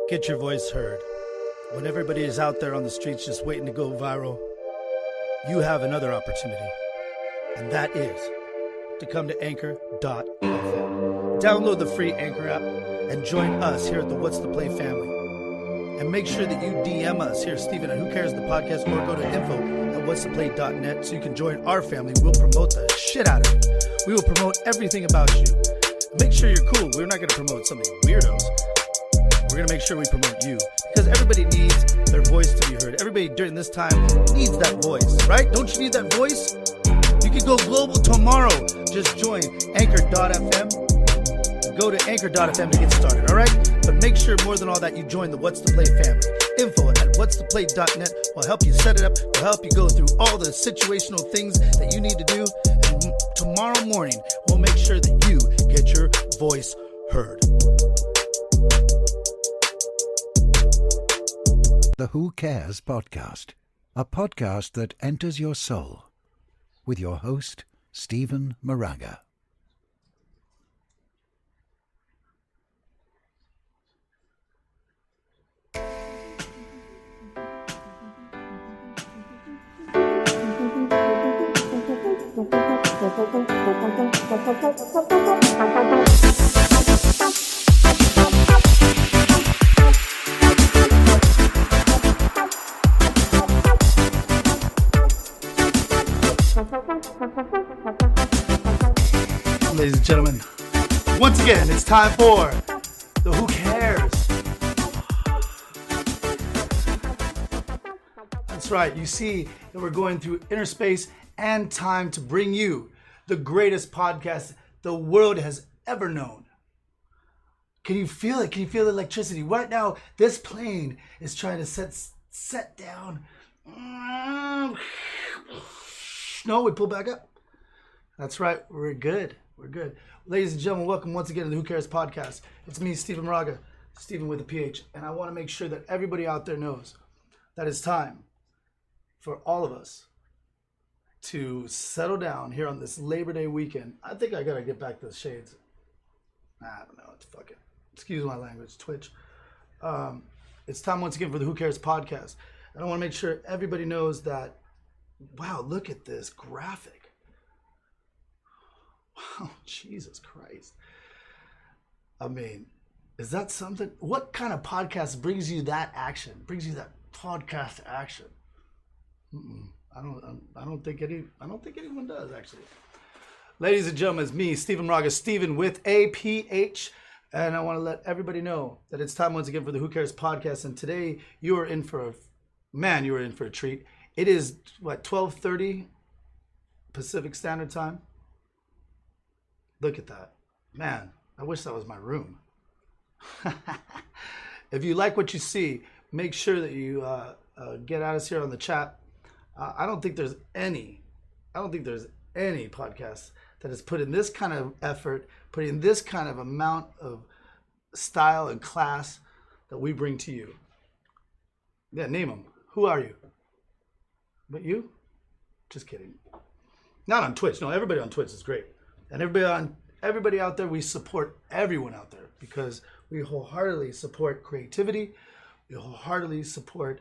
Get your voice heard. When everybody is out there on the streets just waiting to go viral, you have another opportunity, and that is to come to Anchor.fm. Download the free Anchor app and join us here at the What's the Play family. And make sure that you DM us here, Steven, at Who Cares the Podcast, or go to info@whatstheplay.net so you can join our family. We'll promote the shit out of you. We will promote everything about you. Make sure you're cool. We're not going to promote some of you weirdos. We're going to make sure we promote you, because everybody needs their voice to be heard. Everybody during this time needs that voice, right? Don't you need that voice? You can go global tomorrow. Just join Anchor.fm. Go to Anchor.fm to get started, all right? But make sure more than all that you join the What's the Play family. Info@whatstheplay.net will help you set it up. Will help you go through all the situational things that you need to do. And tomorrow morning, we'll make sure that you get your voice heard. The Who Cares Podcast, a podcast that enters your soul, with your host, Steven Moraga. Ladies and gentlemen, once again, it's time for the Who Cares. That's right. You see that we're going through inner space and time to bring you the greatest podcast the world has ever known. Can you feel it? Can you feel the electricity? Right now, this plane is trying to set down. No, we pull back up. That's right. We're good. We're good. Ladies and gentlemen, welcome once again to the Who Cares Podcast. It's me, Steven Moraga, Steven with a PH, and I want to make sure that everybody out there knows that it's time for all of us to settle down here on this Labor Day weekend. I think I got to get back to the shades. I don't know. It's fucking, excuse my language, Twitch. It's time once again for the Who Cares Podcast. And I want to make sure everybody knows that, wow, look at this graphic. Oh, Jesus Christ. I mean, is that something? What kind of podcast brings you that action? Brings you that podcast action? I don't think anyone does, actually. Ladies and gentlemen, it's me, Steven Moraga, Steven with a PH, and I want to let everybody know that it's time once again for the Who Cares Podcast. And today you are in for a treat. It is what, 12:30 Pacific Standard Time. Look at that. Man, I wish that was my room. If you like what you see, make sure that you get at us here on the chat. I don't think there's any podcast that has put in this kind of effort, put in this kind of amount of style and class that we bring to you. Yeah, name them. Who are you? But you? Just kidding. Not on Twitch. No, everybody on Twitch is great. And everybody out there, we support everyone out there because we wholeheartedly support creativity. We wholeheartedly support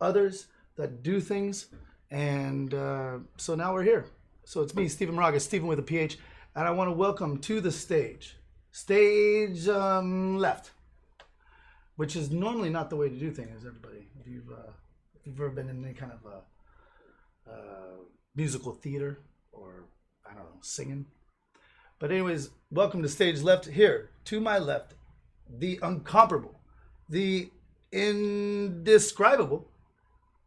others that do things. And so now we're here. So it's me, Steven Moraga, Steven with a PH. And I want to welcome to the stage left, which is normally not the way to do things, everybody. If you've ever been in any kind of musical theater or, I don't know, singing. But anyways, welcome to stage left. Here, to my left, the incomparable, the indescribable,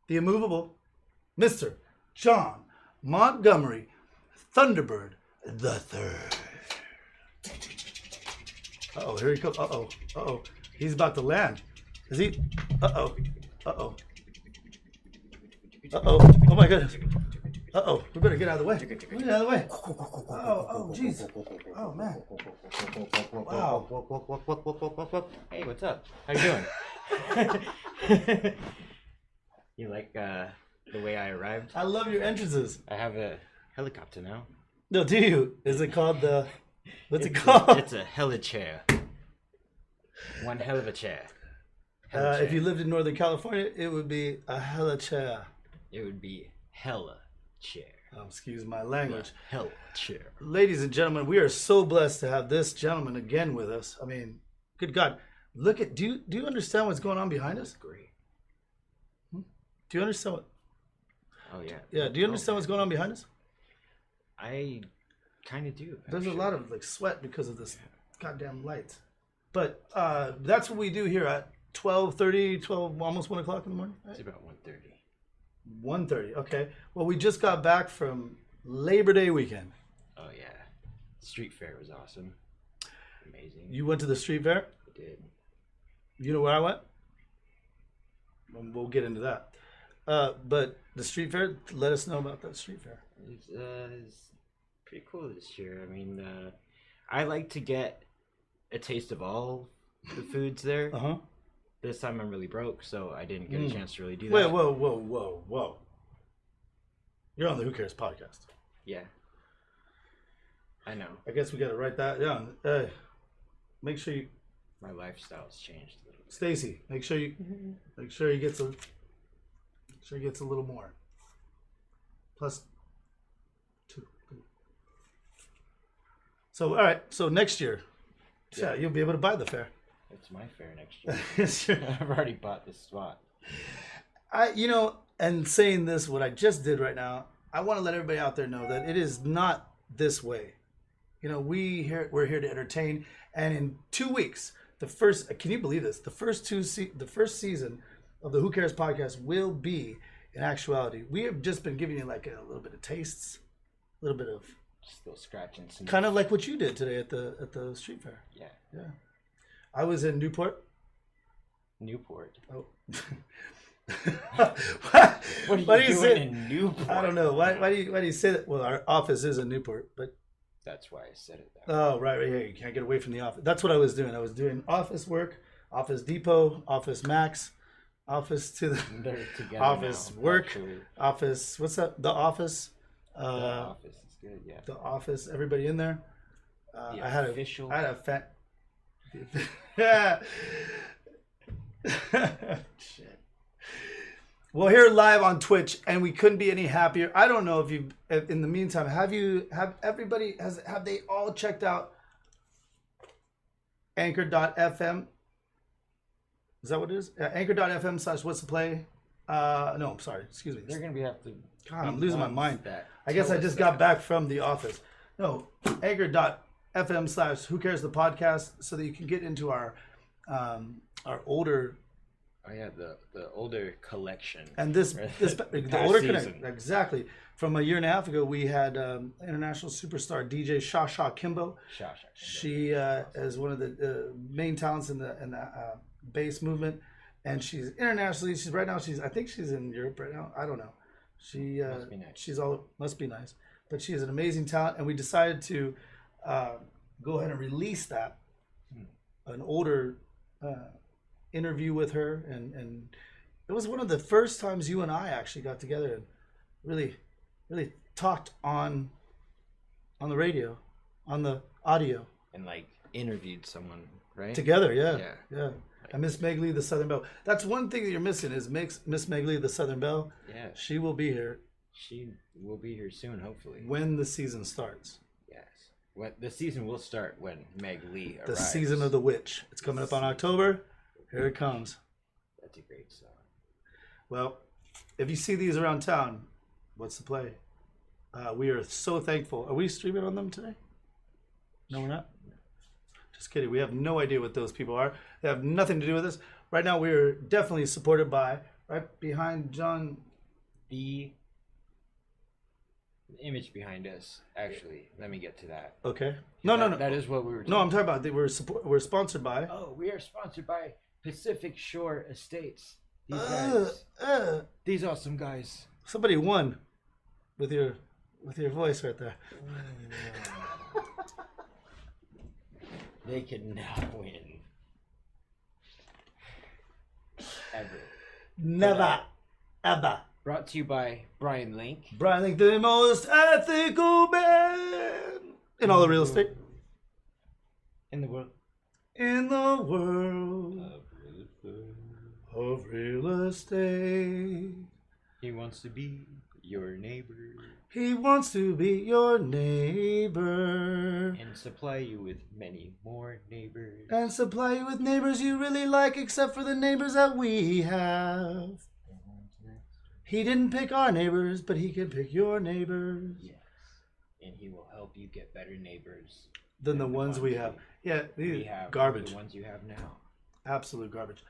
the immovable, Mr. John Montgomery Thunderbird the Third. Uh-oh, here he comes. Uh-oh. He's about to land. Is he? Uh-oh. Oh my goodness. We better get out of the way. Get out of the way. Oh, jeez. Oh, man. Wow. Hey, what's up? How you doing? You like the way I arrived? I love your entrances. I have a helicopter now. No, do you? Is it called the... What's it called? It's a helichair. One hell of a chair. Hella If you chair. lived in Northern California, it would be a hella chair. It would be hella chair. Excuse my language. Hella chair. Ladies and gentlemen, we are so blessed to have this gentleman again with us. I mean, good God. Look at, do you understand what's going on behind us? That's great. Do you understand what, Oh yeah. yeah, do you understand what's going on behind us? I kind of do. There's a actually. lot of like sweat because of this goddamn light. But that's what we do here at 12:30, 12, almost 1 o'clock in the morning. It's about 1:30. 1:30, okay. Well, we just got back from Labor Day weekend. Oh yeah. Street fair was awesome. Amazing. You went to the street fair? I did. You know where I went? We'll get into that. But the street fair, let us know about that street fair. It's pretty cool this year. I mean, I like to get a taste of all the foods there. Uh-huh. This time I'm really broke, so I didn't get a chance to really do that. Wait, whoa. You're on the Who Cares podcast. Yeah. I know. I guess we got to write that down. Make sure you, My lifestyle's changed a little bit. Stacy, make sure he gets a little more. Plus 2. So all right, so next year, yeah, you'll be able to buy the fair. It's my fair next year. I've already bought this spot. And saying this, what I just did right now, I want to let everybody out there know that it is not this way. We're here to entertain, and in 2 weeks, can you believe this? The first season of the Who Cares podcast will be in actuality. We have just been giving you like a little bit of tastes, a little bit of Still scratching some. kind of like what you did today at the street fair. Yeah. Yeah, I was in Newport. Newport. Oh. What are you Why do you doing say? in Newport? I don't know. Why do you say that? Well, our office is in Newport, but That's why I said it that way. oh, right. Yeah, you can't get away from the office. That's what I was doing. I was doing office work, Office Depot, Office Max, Office to the They're together office now, work, actually. Office. What's that? The Office. The office is good, yeah. The Office. Everybody in there. The I had official- I had a fat. Yeah. Shit. Well, here live on Twitch, and we couldn't be any happier. I don't know if you, in the meantime, have they all checked out Anchor.fm? Is that what it is? Anchor.fm/what's the play? No, I'm sorry. Excuse me. They're going to have to... God, I'm losing my mind. That. I guess Tell I us just that. got back from the office. No, Anchor.fm/Who Cares the Podcast, so that you can get into our older Oh, yeah, the older collection. and this Right. the Past older season. connect exactly. From a year and a half ago, we had international superstar DJ Shasha Kimbo. Shasha. She is one of the main talents in the bass movement, and she's internationally. I think she's in Europe right now. I don't know. She Must be nice. must be nice, but she is an amazing talent, and we decided to go ahead and release that an older interview with her, and it was one of the first times you and I actually got together and really talked on the radio, on the audio And, like, interviewed someone, right? together. Yeah. Yeah. And Miss Megley, the Southern Belle. That's one thing that you're missing is Miss Megley, the Southern Belle. Yeah. She will be here She will be here soon, hopefully. when the season starts. Yes. The season will start when Meg Lee The arrives. season of the witch. It's coming up on October. Here it comes. That's a great song. Well, if you see these around town, what's the play? We are so thankful. Are we streaming on them today? No, we're not. Just kidding. We have no idea what those people are. They have nothing to do with us. Right now, we are definitely supported by, right behind John. The image behind us, actually, let me get to that. Okay. No. That is what we were talking No, I'm talking about we're sponsored by. Oh, we are sponsored by Pacific Shore Estates. These guys. These awesome guys. Somebody won with your voice right there. They can now win. Ever. Never, ever. Brought to you by Brian Link. Brian Link, the most ethical man in all the real estate In the world. in the world. stay. He wants to be your neighbor. He wants to be your neighbor. And supply you with many more neighbors. And supply you with neighbors you really like, except for the neighbors that we have. He didn't pick our neighbors, but he can pick your neighbors. Yes. And he will help you get better neighbors Than the ones we have. Yeah, we have. garbage. The ones you have now. Absolute garbage.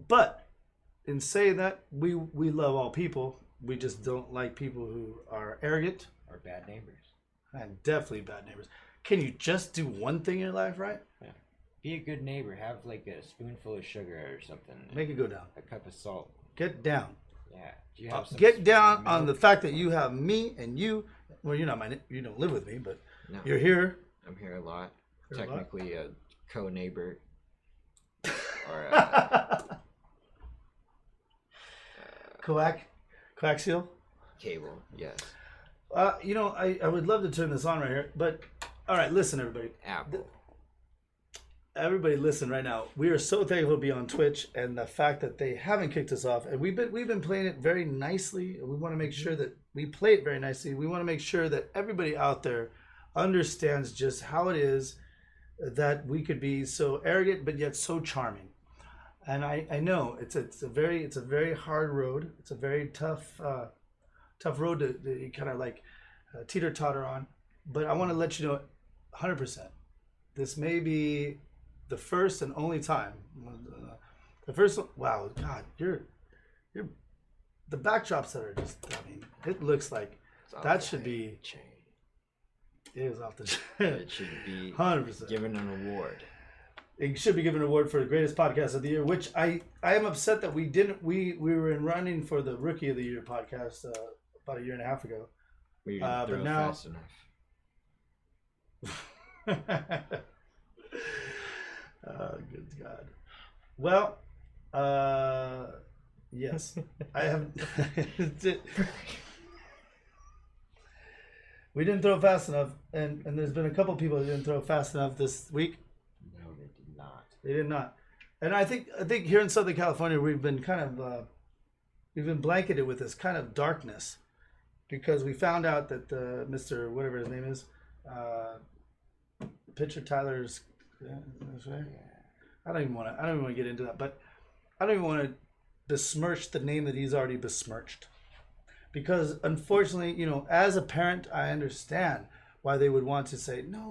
But in saying that, we love all people. We just don't like people who are arrogant. Or bad neighbors. And definitely bad neighbors. Can you just do one thing in your life right? Yeah. Be a good neighbor. Have like a spoonful of sugar or something. Make it go down. A cup of salt. Get down. Yeah. Do you have some Get down milk? on the fact that you have me and you. Well, you're not you don't live with me, but No. you're here. I'm here a lot. Here a lot? Technically a co-neighbor. Or Coaxial. cable. Yes. I would love to turn this on right here, but all right, listen, everybody. Apple. Everybody, listen right now. We are so thankful to be on Twitch, and the fact that they haven't kicked us off, and we've been playing it very nicely. We want to make sure that we play it very nicely. We want to make sure that everybody out there understands just how it is that we could be so arrogant but yet so charming. And I know it's a very hard road. It's a very tough road to kind of like teeter totter on. But I want to let you know, 100%. This may be the first and only time. The first. Wow, God, you're the backdrops that are just. I mean, it looks like that should be. Chain. It is off the chain. It should be 100%. given an award. It should be given an award for the greatest podcast of the year, which I am upset that we didn't. We were in running for the Rookie of the Year podcast about a year and a half ago. We didn't but throw it now- fast enough. Oh, good God. Well, yes, I have. We didn't throw fast enough, and there's been a couple people who didn't throw fast enough this week. No, they did not. They did not, and I think here in Southern California we've been kind of we've been blanketed with this kind of darkness because we found out that Mr. whatever his name is, pitcher Tyler's. Yeah, that's right. I don't even want to get into that, but I don't even want to besmirch the name that he's already besmirched, because unfortunately, as a parent, I understand why they would want to say no,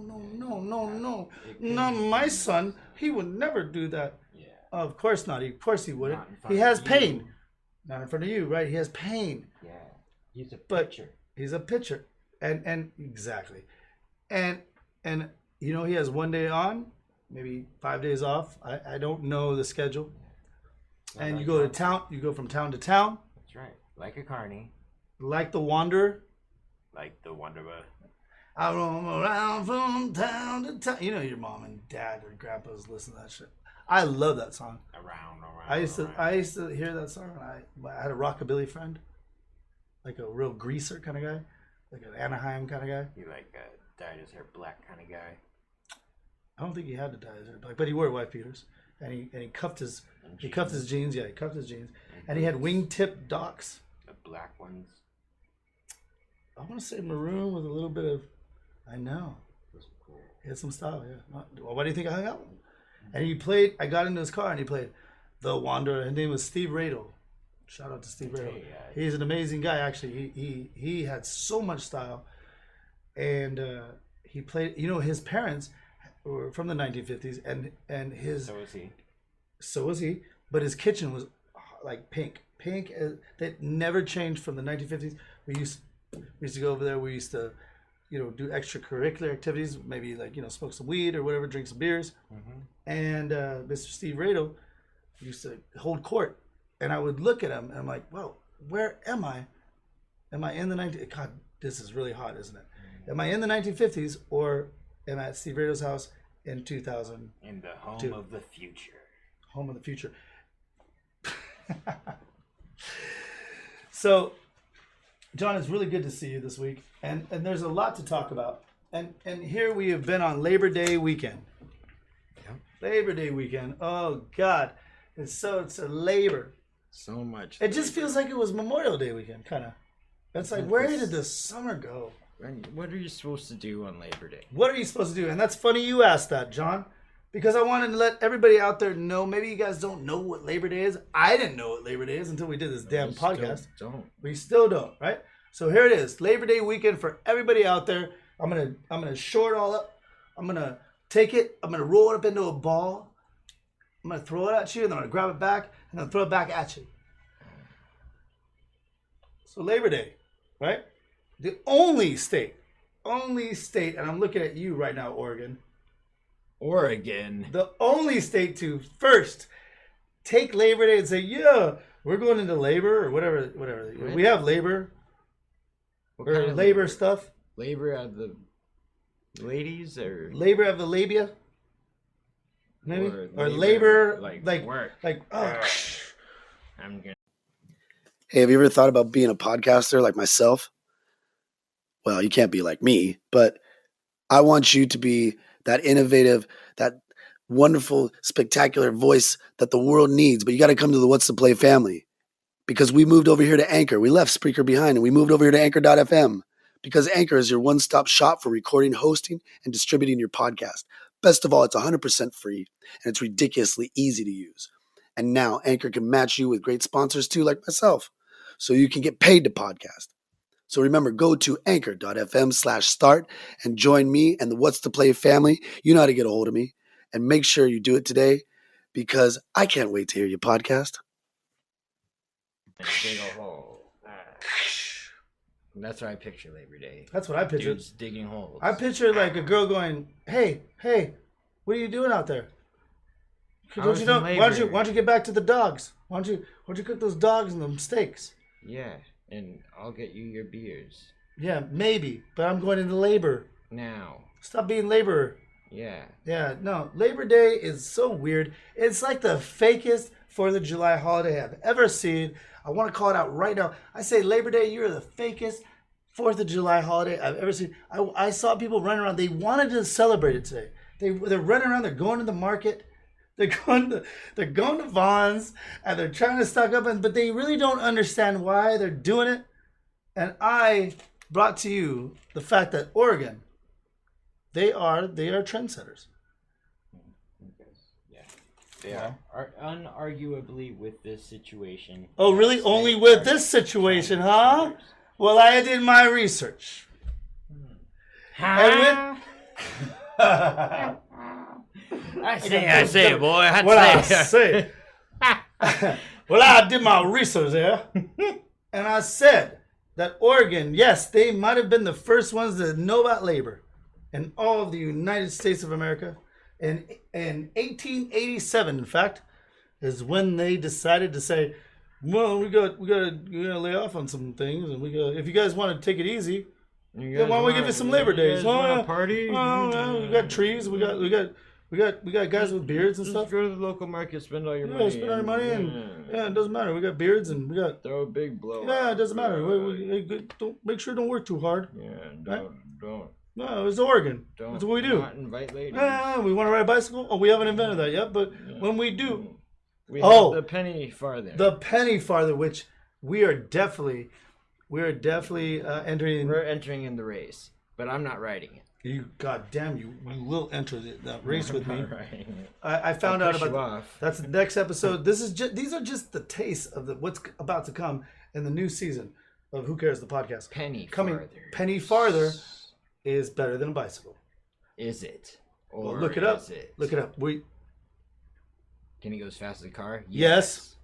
not my son. He would never do that. Yeah. Of course not. Of course he wouldn't. Not in front He has of pain. you. Not in front of you, right? He has pain. Yeah. He's a But- pitcher. He's a pitcher, and exactly, and he has one day on, maybe 5 days off. I don't know the schedule. Not And like you go to that. town. You go from town to town, That's right. Like a carny. like the Wanderer. Like the Wonderbud. I roam around from town to town. Your mom and dad or grandpas listen to that shit. I love that song. Around. I used to hear that song. I had a rockabilly friend, like a real greaser kind of guy, like an Anaheim kind of guy. He dyed his hair black kind of guy. I don't think he had to dye his hair black, but he wore white beaters, and he cuffed his jeans. Yeah, he cuffed his jeans, and he had wingtip docks. The black ones. I want to say maroon with a little bit of. I know. Those were cool. He had some style, yeah. Well, why do you think I hung out with him? And he played. I got into his car and he played The Wanderer. His name was Steve Radel. Shout out to Steve Radel. Hey, He's an amazing guy. Actually, he had so much style, and he played. His parents were from the 1950s, and his. So is he. So was he, but his kitchen was like pink. That never changed from the 1950s. We used to go over there. We used to, do extracurricular activities, maybe like smoke some weed or whatever, drink some beers. Mm-hmm. And Mr. Steve Radel used to hold court, and I would look at him and I'm like, well, where am I? Am I in the 19? God, this is really hot, isn't it? Am I in the 1950s or am I at Steve Radel's house in 2000? In the home of the future. Home of the future. So, John, it's really good to see you this week, and there's a lot to talk about. And here we have been on Labor Day weekend. Yep. Labor Day weekend. Oh God, It's a labor. So much. It just feels like it was Memorial Day weekend, kind of. It's like, where did the summer go? What are you supposed to do on Labor Day? What are you supposed to do? And that's funny you asked that, John, because I wanted to let everybody out there know. Maybe you guys don't know what Labor Day is. I didn't know what Labor Day is until we did this damn podcast. We still don't, right? So here it is, Labor Day weekend for everybody out there. I'm gonna shore it all up. I'm gonna take it. I'm gonna roll it up into a ball. I'm gonna throw it at you, and then I'm gonna grab it back, and then throw it back at you. So Labor Day, right? The only state, and I'm looking at you right now, Oregon. The only state to first take Labor Day and say, yeah, we're going into labor or whatever. Right. We have labor. What kind of labor stuff. Labor of the ladies or labor of the labia. Maybe or labor like work. Like oh. I'm gonna. Hey, have you ever thought about being a podcaster like myself? Well, you can't be like me, but I want you to be that innovative, that wonderful, spectacular voice that the world needs. But you got to come to the What's the Play family, because we moved over here to Anchor. We left Spreaker behind and we moved over here to Anchor.fm, because Anchor is your one-stop shop for recording, hosting, and distributing your podcast. Best of all, it's 100% free and it's ridiculously easy to use. And now Anchor can match you with great sponsors too, like myself, so you can get paid to podcast. So remember, go to anchor.fm/start and join me and the What's the Play family. You know how to get a hold of me, and make sure you do it today, because I can't wait to hear your podcast. Dig a hole. That's what I picture Labor Day. That's what I picture. Dudes digging holes. I picture like a girl going, hey, what are you doing out there? Don't you know? Why don't you get back to the dogs? Why don't you cook those dogs and them steaks? Yeah, and I'll get you your beers. Yeah, maybe, but I'm going into labor now. Stop being laborer. Yeah. Yeah, no. Labor Day is so weird. It's like the fakest 4th of July holiday I've ever seen. I want to call it out right now. I say, Labor Day, you're the fakest 4th of July holiday I've ever seen. I saw people running around. They wanted to celebrate it today. They're running around. They're going to the market. They're going to Vons, and they're trying to stock up, but they really don't understand why they're doing it. And I brought to you the fact that Oregon, they are trendsetters. Yeah, they are unarguably with this situation. Oh, really? Only with this situation, huh? Well, I did my research. Huh? I say, boy. I say. Well, I did my research there, and I said that Oregon, yes, they might have been the first ones to know about labor in all of the United States of America. In 1887, in fact, is when they decided to say, well, we gotta lay off on some things, and if you guys want to take it easy, then why don't we give you some Labor Days? Party? We got trees. We got guys with beards and stuff. Just go to the local market, spend all your money. Spend all your money, and it doesn't matter. We got beards and we got throw a big blow. Yeah, it doesn't matter. Don't make sure don't work too hard. Yeah, don't. No, it's Oregon. That's what we do. Not invite ladies. We want to ride a bicycle. Oh, we haven't invented that yet, but when we do, we have the penny farther. The penny farther, which we are definitely entering. We're entering in the race, but I'm not riding it. You goddamn you will enter that race with me. I found out about that's the next episode. These are just the taste of what's about to come in the new season of Who Cares the Podcast. Penny farther is better than a bicycle. Is it? Or well, look it up. Look it up. Can he go as fast as a car? Yes.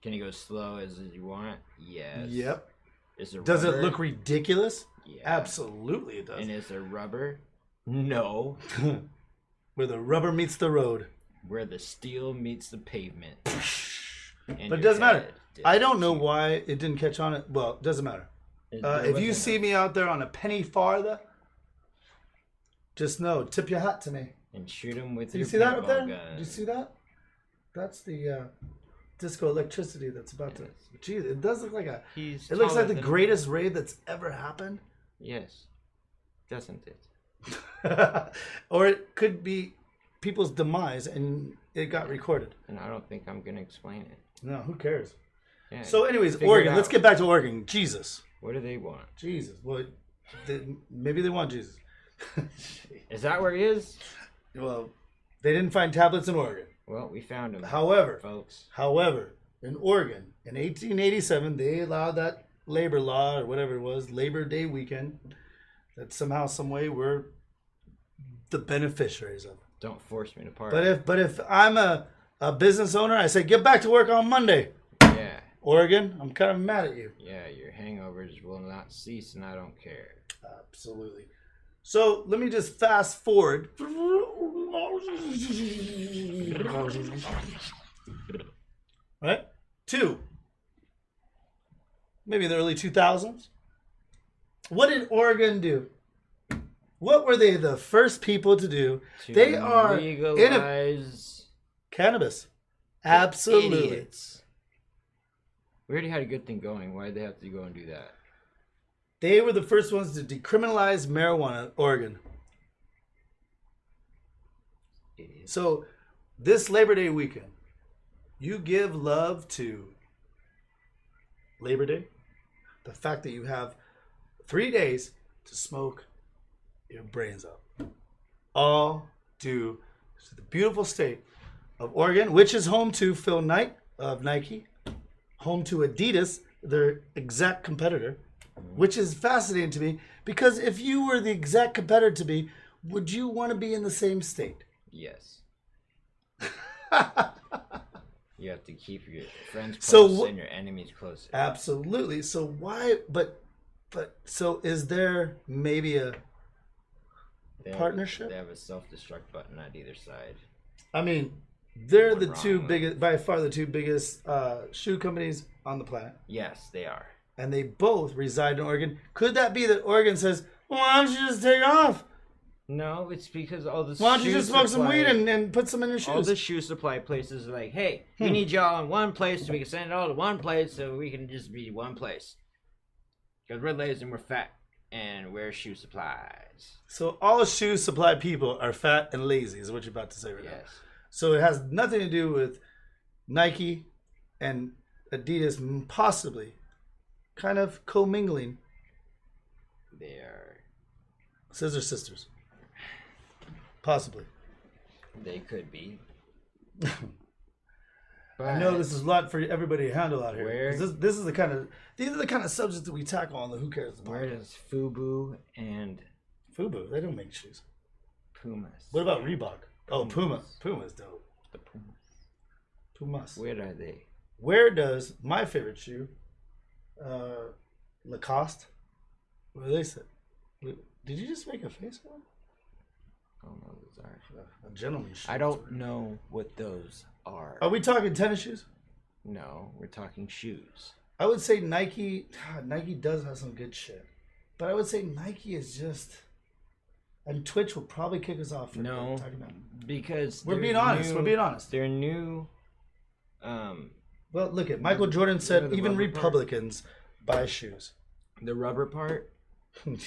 Can he go as slow as you want? Yes. Yep. Does it look ridiculous? Yeah. Absolutely it does. And is there rubber? No. Where the rubber meets the road. Where the steel meets the pavement. But it doesn't matter. I don't know why it didn't catch on it. Well, it doesn't matter. If you see me out there on a penny farther, just know, tip your hat to me. And shoot him with your you see that up there? gun. Did you see that? That's the disco electricity that's about to... Geez, it does look like it looks like the greatest raid that's ever happened. Yes. Doesn't it? Or it could be people's demise, and it got recorded. And I don't think I'm gonna explain it. No, who cares? Yeah, So, anyways, figure it Oregon. out. Let's get back to Oregon. Jesus. What do they want? Jesus. Well, maybe they want Jesus. Is that where he is? Well, they didn't find tablets in Oregon. Well, we found him. However, folks. in Oregon, in 1887, they allowed that labor law or whatever it was, Labor Day weekend, that somehow, some way, we're the beneficiaries of. Don't force me to party. But if I'm a business owner, I say get back to work on Monday. Yeah. Oregon, I'm kind of mad at you. Yeah, your hangovers will not cease, and I don't care. Absolutely. So let me just fast forward. Right? Maybe in the early 2000s. What did Oregon do? What were they the first people to do? They are legalize cannabis. Absolutely. Idiots. We already had a good thing going. Why did they have to go and do that? They were the first ones to decriminalize marijuana, Oregon. Idiots. So this Labor Day weekend, you give love to Labor Day, the fact that you have 3 days to smoke your brains out. All due to the beautiful state of Oregon, which is home to Phil Knight of Nike, home to Adidas, their exact competitor, which is fascinating to me because if you were the exact competitor to me, would you want to be in the same state? Yes. You have to keep your friends close So and your enemies close. Absolutely. So why? But so is there maybe a partnership? They have a self-destruct button on either side. I mean, they're One the two wrong. biggest, by far the two biggest shoe companies on the planet, Yes, they are. and they both reside in Oregon. Could that be that Oregon says, well, "Why don't you just take off? No, it's because all the Why don't you shoe just smoke some supply- weed and put some in your all shoes?" the shoe supply places are like, hey, we need y'all in one place so we can send it all to one place so we can just be one place. Because we're lazy and we're fat and we're shoe supplies. So all shoe supply people are fat and lazy, is what you're about to say right now. Yes. So it has nothing to do with Nike and Adidas possibly kind of commingling. They are. Scissor sisters. Possibly. They could be. I know this is a lot for everybody to handle out here. Where- 'Cause these are the kind of subjects that we tackle on the Who Cares? Where does Fubu and Fubu, they don't make shoes. Pumas? What about Reebok? Oh, Puma. Puma's dope. the Pumas? Pumas. Where are they? Where does my favorite shoe, Lacoste, where do they sit? Did you just make a face for them? I don't know what those are. A gentleman's shoe. I don't know what those are. Are we talking tennis shoes? No, we're talking shoes. I would say Nike. Nike does have some good shit, but I would say Nike is just. And Twitch will probably kick us off for No, talking about. because We're they're being honest. new- We're being honest. They're new. Well, look at Michael Jordan said the even rubber part? Republicans buy shoes. The rubber part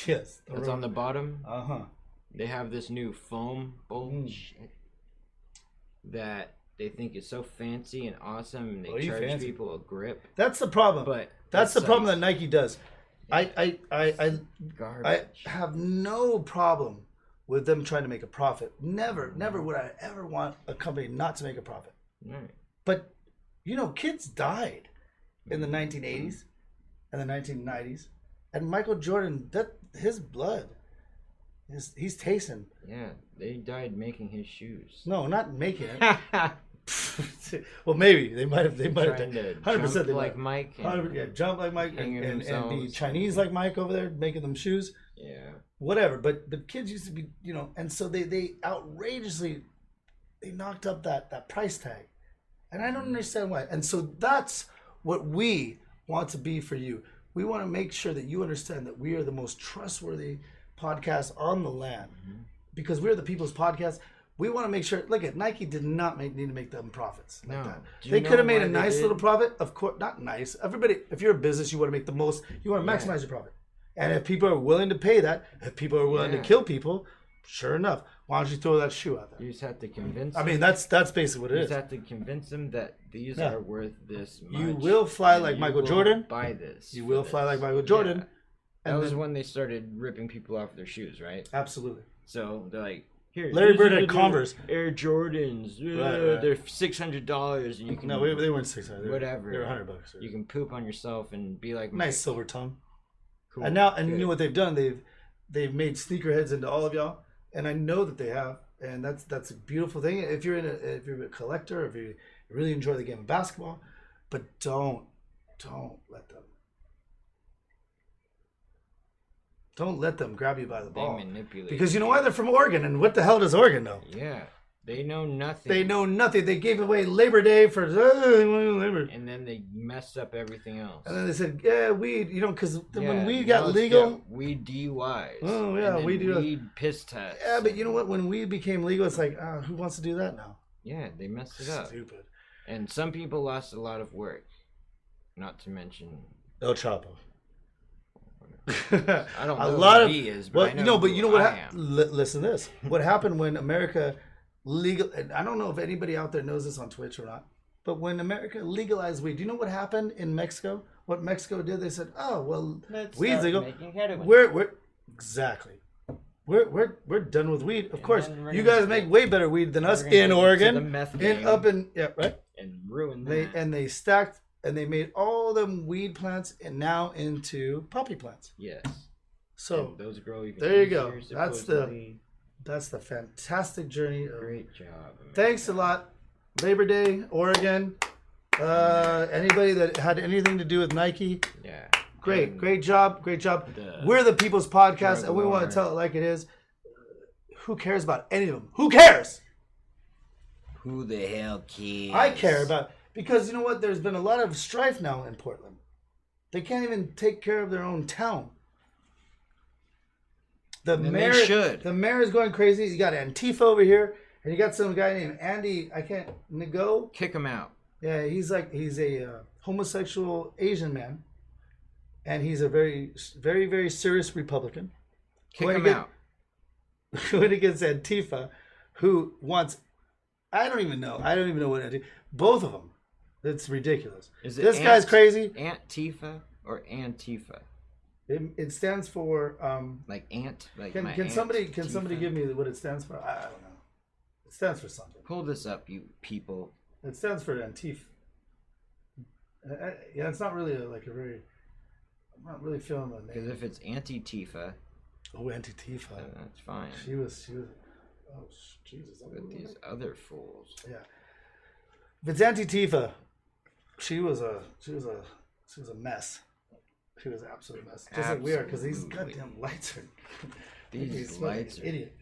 Yes, that's on the bottom. Uh huh. They have this new foam bullshit that they think is so fancy and awesome, and they Oh, you charge fancy. people a grip. That's the problem. But that's the problem that sucks. Nike does. I Garbage. have no problem with them trying to make a profit. Never would I ever want a company not to make a profit. Right. But kids died in the 1980s and the 1990s, and Michael Jordan, his blood, he's tasting. Yeah, they died making his shoes. No, not making it. Well, maybe they might have. They might have. Trying to 100%. jump They like might. Mike. 100%, yeah, jump like Mike hanging and be themselves. Chinese like Mike over there making them shoes. Yeah. Whatever. But kids used to be, and so they outrageously they knocked up that price tag, and I don't understand why. And so that's what we want to be for you. We want to make sure that you understand that we are the most trustworthy podcast on the land because we're the people's podcast. We want to make sure. Look at Nike did not need to make them profits like No. that. Do you They know could have made why a they nice did? little profit. Of course, not nice. Everybody, if you're a business, you want to make the most. You want to maximize your profit. And if people are willing to pay that, if people are willing to Yeah. kill people, sure enough. Why don't you throw that shoe out there? You just have to convince. I mean, that's basically what it you is. just have to convince them that these Yeah. are worth this much. You will fly and like you Michael will Jordan. Buy this. You for will fly this. like Michael Jordan. Yeah. That And was then- when they started ripping people off their shoes, right? Absolutely. So they're like, here, Larry these Bird are had the Converse. Air Jordans. Right. They're $600, and you can No, they weren't 600. whatever. They were $100. You can poop on yourself and be like Nice silver tongue. Cool. And now, and you Good. know what they've done? They've made sneakerheads into all of y'all, and I know that they have, and that's a beautiful thing. If you're a collector, if you really enjoy the game of basketball, but don't let them grab you by the They ball, manipulate. because you know why? They're from Oregon, and what the hell does Oregon know? Yeah, they know nothing. They know nothing. They gave away Labor Day for Labor. And then they messed up everything else. And then they said, yeah, weed, because Yeah, when weed now got it's legal, got weed DUIs. Oh, yeah, and then we do- weed piss tests. yeah, but you know what? When weed became legal, it's like, who wants to do that now? Yeah, they messed it up. Stupid. And some people lost a lot of work. Not to mention, El Chapo. I don't know a lot who of he is, but well, I know you know, but who you know what? I am. Listen to this. What happened when America legal? And I don't know if anybody out there knows this on Twitch or not. But when America legalized weed, do you know what happened in Mexico? What Mexico did? They said, "Oh well, Let's weed's start legal. making heroin." We're exactly. We're done with weed. Of And course, then we're you gonna guys make get- way better weed than us we're gonna in get into Oregon. the meth And game. up in right. and ruin They that. they stacked and they made all them weed plants and now into poppy plants. Yes. So And those grow even there you go. easier, That's supposedly. the fantastic journey. Of, Great job. America. thanks a lot, Labor Day, Oregon. Anybody that had anything to do with Nike, Yeah. great, And great job. the We're the People's Podcast, drug and we want war. to tell it like it is. Who cares about any of them? Who cares? Who the hell cares? I care about, because you know what? There's been a lot of strife now in Portland. They can't even take care of their own town. The And they mayor should. The mayor is going crazy. You got Antifa over here, and you got some guy named Andy. I can't Ngo. Kick him out. Yeah, he's a homosexual Asian man, and he's a very, very, very serious Republican. Kick Going him against- out. Going against Antifa, who wants, I don't even know what Antifa. Both of them. It's ridiculous. Is it This guy's crazy. Antifa or Antifa? It stands for. Like ant? Like Can my can aunt, somebody Tifa? give me what it stands for? I don't know. It stands for something. Pull this up, you people. It stands for Antifa. Yeah, it's not really like a very. I'm not really feeling the Because name. if it's anti-Tifa, Oh, Antifa. then that's fine. She was. Oh Jesus! But these other fools. Yeah. If it's Antifa, she was a mess. She was an absolute mess. Just like we are, because these Absolutely. goddamn lights are. making me These sweat like lights an are... idiot.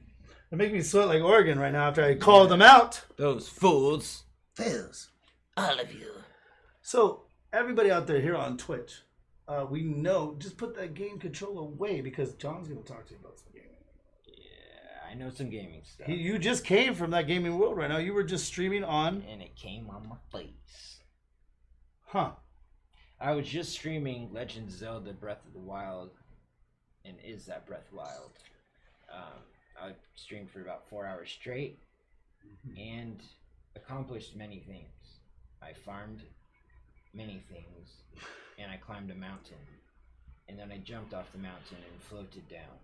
They're making me sweat like Oregon right now after I called them out. Those fools. Fizz. All of you. So everybody out there here on Twitch, we know, just put that game control away because John's going to talk to you about some gaming. Yeah, I know some gaming stuff. You just came from that gaming world right now. You were just streaming on, And it came on my face. huh? I was just streaming Legend of Zelda Breath of the Wild. And is that Breath Wild? I streamed for about 4 hours straight. And accomplished many things. I farmed many things. And I climbed a mountain. And then I jumped off the mountain and floated down.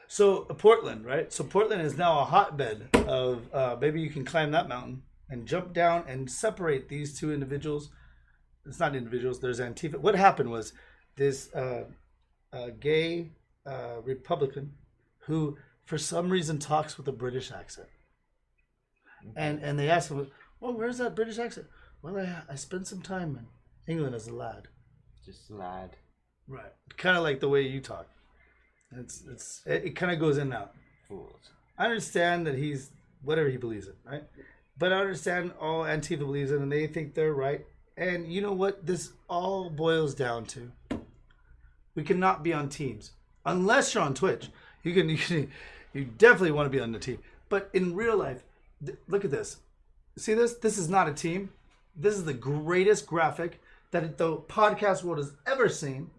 So Portland, right? So Portland is now a hotbed of maybe you can climb that mountain and jump down and separate these two individuals. It's not individuals. There's Antifa. What happened was this gay Republican who, for some reason, talks with a British accent. And they asked him, "Well, where's that British accent?" "Well, I spent some time in England as a lad." Just lad. Right. Kind of like the way you talk. It kind of goes in and out. Fools. I understand that he's whatever he believes in, right? But I understand all Antifa believes in, and they think they're right. And you know what? This all boils down to: we cannot be on teams unless you're on Twitch. You definitely want to be on the team. But in real life, look at this. See this? This is not a team. This is the greatest graphic that the podcast world has ever seen.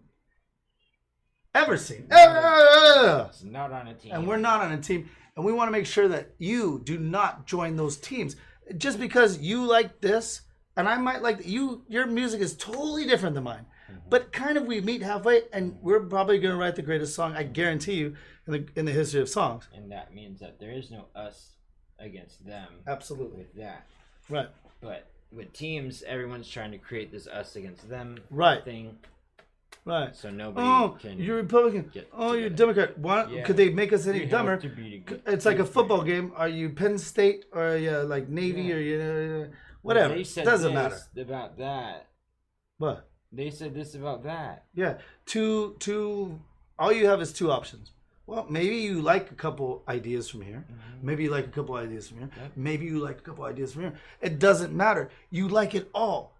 ever seen. Ever. It's not on a team. And we're not on a team. And we want to make sure that you do not join those teams. Just because you like this, and I might like you, your music is totally different than mine. But kind of we meet halfway, and we're probably going to write the greatest song, I guarantee you, in the history of songs. And that means that there is no us against them. Absolutely. With that. Right. But with teams, everyone's trying to create this us against them Right. thing. Right. So nobody can. You're Republican. Oh, you're Democrat. Why? Yeah. Could they make us any We have dumber? to be It's like a football game. Are you Penn State or are you like Navy or you whatever? They said Doesn't this matter. about that. What? They said this about that. Yeah. Two. All you have is two options. Well, maybe you like a couple ideas from here. Maybe you like a couple ideas from here. Yep. Maybe you like a couple ideas from here. It doesn't matter. You like it all.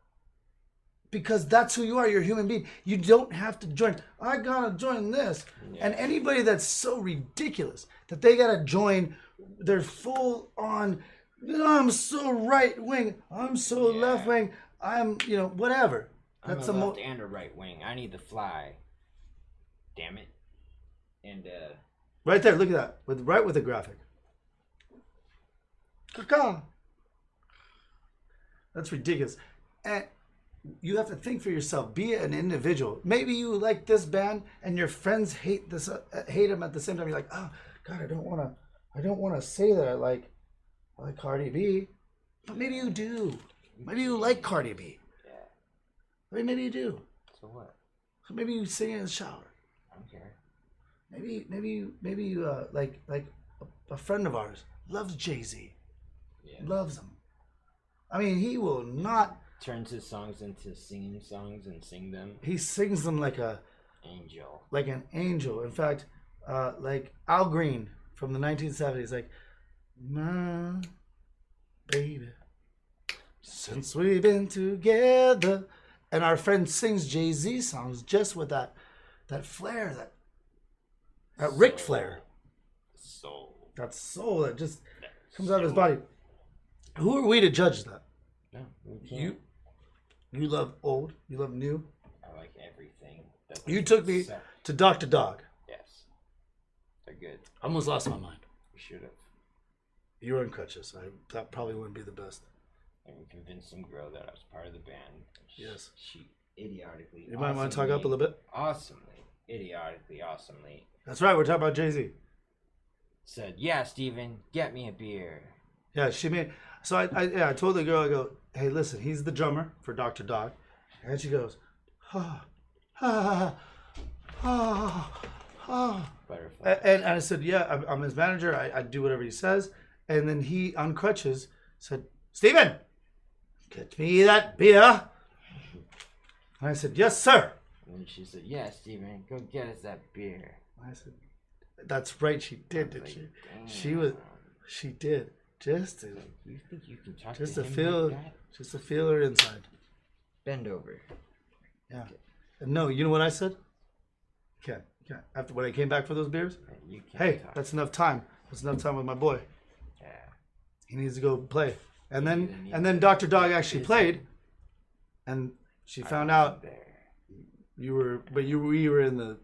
Because that's who you are. You're a human being. You don't have to join. I gotta join this. Yeah. And anybody that's so ridiculous that they gotta join, they're full on, I'm so right wing. I'm so Yeah. left wing. I'm, whatever. I'm That's a the left and a right wing. I need to fly. Damn it. And right there. Look at that. With the graphic. Caca. That's ridiculous. And you have to think for yourself. Be an individual. Maybe you like this band and your friends hate them at the same time. You're like, oh God, I don't want to say that I like Cardi B, but maybe you do. Maybe you like Cardi B. yeah. I mean, maybe you do. So what? So maybe you sing in the shower. I don't care. Maybe you like a friend of ours loves Jay-Z. Yeah. Loves him. I mean, he will not. Turns his songs into singing songs and sing them. He sings them like an angel. In fact, like Al Green from the 1970s, like, my baby, since we've been together. And our friend sings Jay-Z songs just with that flair, that Ric Flair. Soul. That soul that just comes out of his body. Who are we to judge that? No, we can't. You love old. You love new. I like everything. You took me to Dr. Dog. Yes. They're good. I almost lost my mind. We should have. You were in crutches. That probably wouldn't be the best. And we convinced some girl that I was part of the band. Yes. She idiotically. You might want to talk up a little bit. Awesomely. Awesomely. That's right. We're talking about Jay-Z. Said, yeah, Steven, get me a beer. Yeah, she made. So I told the girl, I go, hey, listen, he's the drummer for Dr. Dog. And she goes, Butterfly. And I said, yeah, I'm his manager. I do whatever he says. And then he, on crutches, said, Steven, get me that beer. And I said, yes, sir. And she said, yeah, Steven, go get us that beer. I said, that's right, she did, didn't she? She did. Just to You think you can talk just to to him feel like that? just to feel her inside. Bend over. Yeah. And no, you know what I said? Can't. After when I came back for those beers, You can't hey, talk. that's enough time. That's enough time with my boy. Yeah. He needs to go play. And then Dr. Dog actually played, and she found out There. you were in the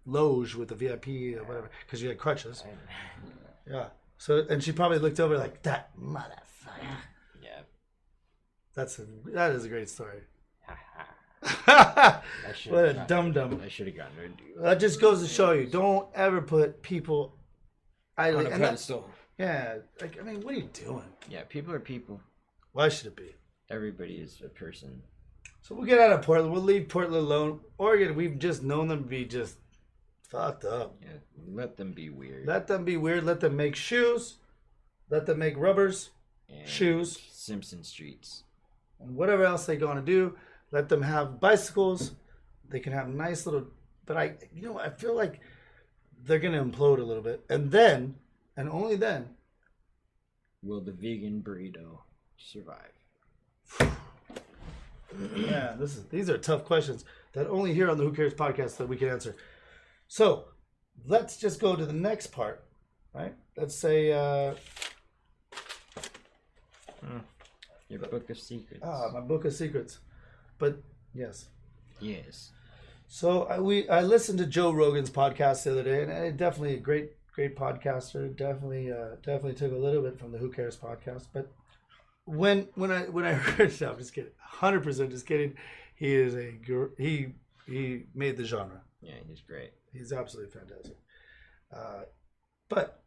loge with the VIP or whatever because you had crutches. Yeah. So and she probably looked over like that motherfucker. Yeah. That is a great story. I should What have a gotten- dum-dum. I should have gotten her to do That just goes to show you, don't ever put people on a and that- pedestal. yeah, like I mean, what are you doing? Yeah, people are people. Why should it be? Everybody is a person. So we'll get out of Portland. We'll leave Portland alone. Oregon, we've just known them to be just fucked up. Yeah, let them be weird. Let them be weird. Let them make shoes. Let them make rubbers, And shoes, Simpson Streets. and whatever else they're going to do. Let them have bicycles. They can have nice little. But I feel like they're going to implode a little bit, and then, and only then, Will the vegan burrito survive? yeah, these are tough questions that only here on the Who Cares podcast that we can answer. So let's just go to the next part, right? Let's say, Your book of secrets. my book of secrets. But yes. Yes. So I listened to Joe Rogan's podcast the other day, and definitely a great podcaster. Definitely took a little bit from the Who Cares podcast. But when I heard, no, I'm just kidding, 100% just kidding. He is he made the genre. Yeah, he's great. He's absolutely fantastic. But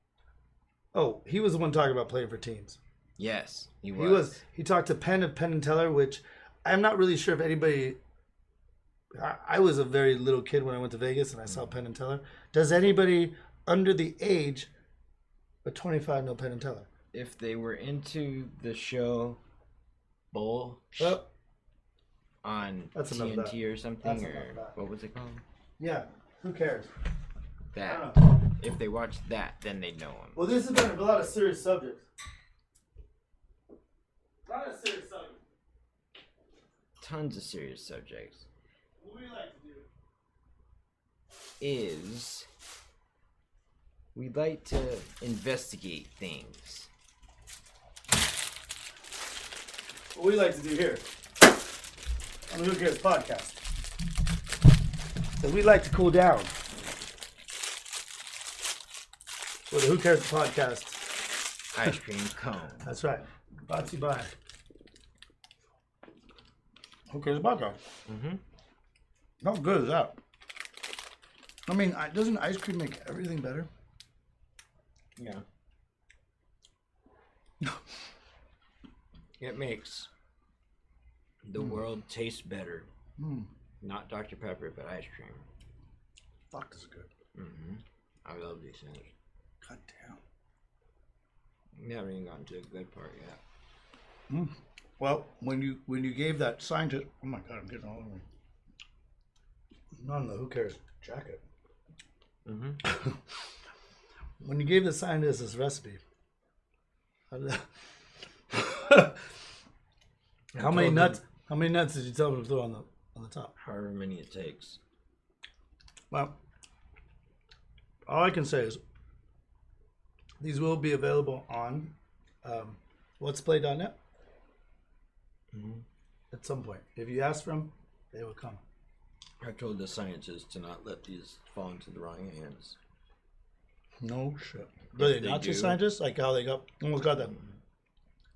he was the one talking about playing for teams. Yes, he was. He talked to Penn of Penn and Teller, which I'm not really sure if anybody. I was a very little kid when I went to Vegas and I saw Penn and Teller. Does anybody under the age of 25 know Penn and Teller? If they were into the show Bull on That's enough of that. TNT or something, That's enough or of that. what was it called? Yeah, who cares? That. If they watched that, then they'd know him. Well, this has been a lot of serious subjects. A lot of serious subjects. Tons of serious subjects. What we like to do is we like to investigate things. What we like to do here on the Who Cares podcast is we like to cool down with the Who Cares podcast. Ice cream cone. That's right. Brought to you by Who Cares podcast. Mm-hmm. How good is that? I mean, doesn't ice cream make everything better? Yeah. It makes the world taste better. Not Dr. Pepper, but ice cream. Fuck, this is good. Mm-hmm. I love these things. God damn. We haven't even gotten to the good part yet. Well, when you gave that scientist, oh my god, I'm getting all over me. Not in the Who Cares jacket. Mm-hmm. When you gave the scientist this recipe, how did that? How many nuts did you tell him to throw on the top? However many it takes. Well, all I can say is these will be available on whatsplay.net at some point. If you ask for them, they will come. I told the scientists to not let these fall into the wrong hands. No shit. Were they they Nazi do. scientists? Like how they almost got that?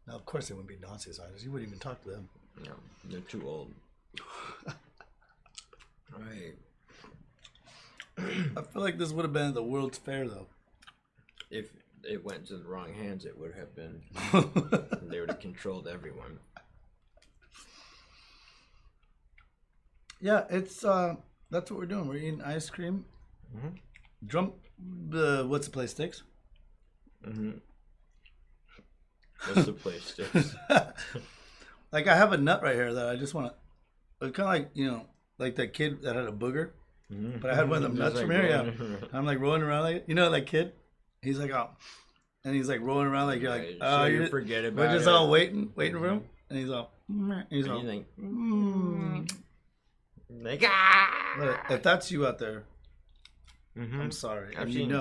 No, of course they wouldn't be Nazi scientists. You wouldn't even talk to them. No, they're too old. Right. I feel like this would have been at the World's Fair though. If it went to the wrong hands, it would have been. They would have controlled everyone. Yeah, it's that's what we're doing. We're eating ice cream. What's the place sticks? Mm-hmm. What's the place sticks? Like I have a nut right here that I just want to. It's kind of like like that kid that had a booger. But I had one of them Just nuts like from here. Yeah, rolling around. I'm like rolling around like that kid. He's like and he's like rolling around like you're like Right, so you you're, forget we're about just it. all waiting for him, and he's all And you think, like, Look, if that's you out there, Mhm. I'm sorry. I've And seen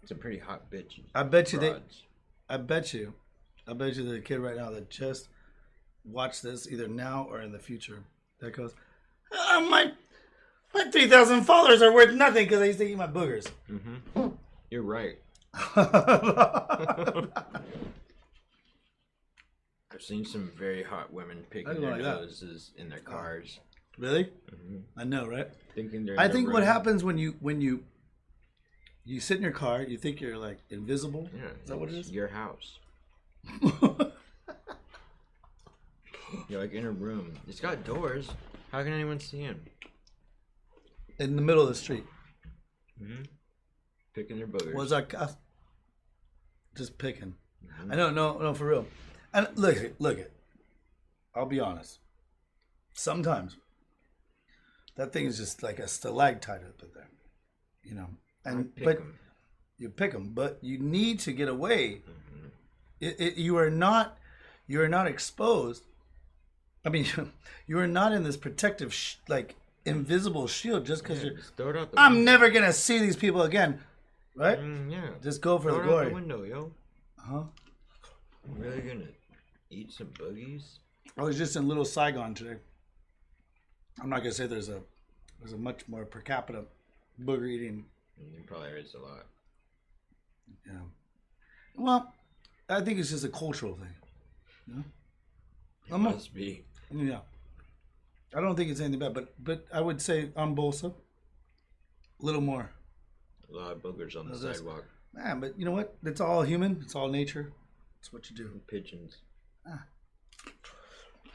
it's a pretty hot bitch. I bet you broads. I bet you there's a kid right now that just watched this either now or in the future that goes, my 3,000 followers are worth nothing because I used to eat my boogers. You're right. I've seen some very hot women I picking don't their like that. noses in their cars, Really? I know, right? thinking they're. I in the think what room. happens when you sit in your car, you think you're like invisible. Yeah, Is that what it it's is? Your house. You're like in a room. It's got doors. How can anyone see in? In the middle of the street. Picking their boogers. What's that? Just picking. I know, no, for real. And look it. I'll be honest. Sometimes that thing is just like a stalactite up in there, And Pick but 'em. you pick them, but you need to get away. You are not exposed. I mean, you are not in this protective invisible shield just because you're. Just throw it out the I'm window. never gonna see these people again, right? Yeah. Just go for Throw the it out glory. the window, yo. Huh? I'm really gonna eat some boogies. I was just in Little Saigon today. I'm not gonna say there's a There's a much more per capita booger eating. It probably is a lot. Yeah. Well, I think it's just a cultural thing. You know? It must be. Yeah. I don't think it's anything bad, but I would say on Bolsa, a little more. A lot of boogers on the sidewalk. Man, but you know what? It's all human. It's all nature. It's what you do. Pigeons.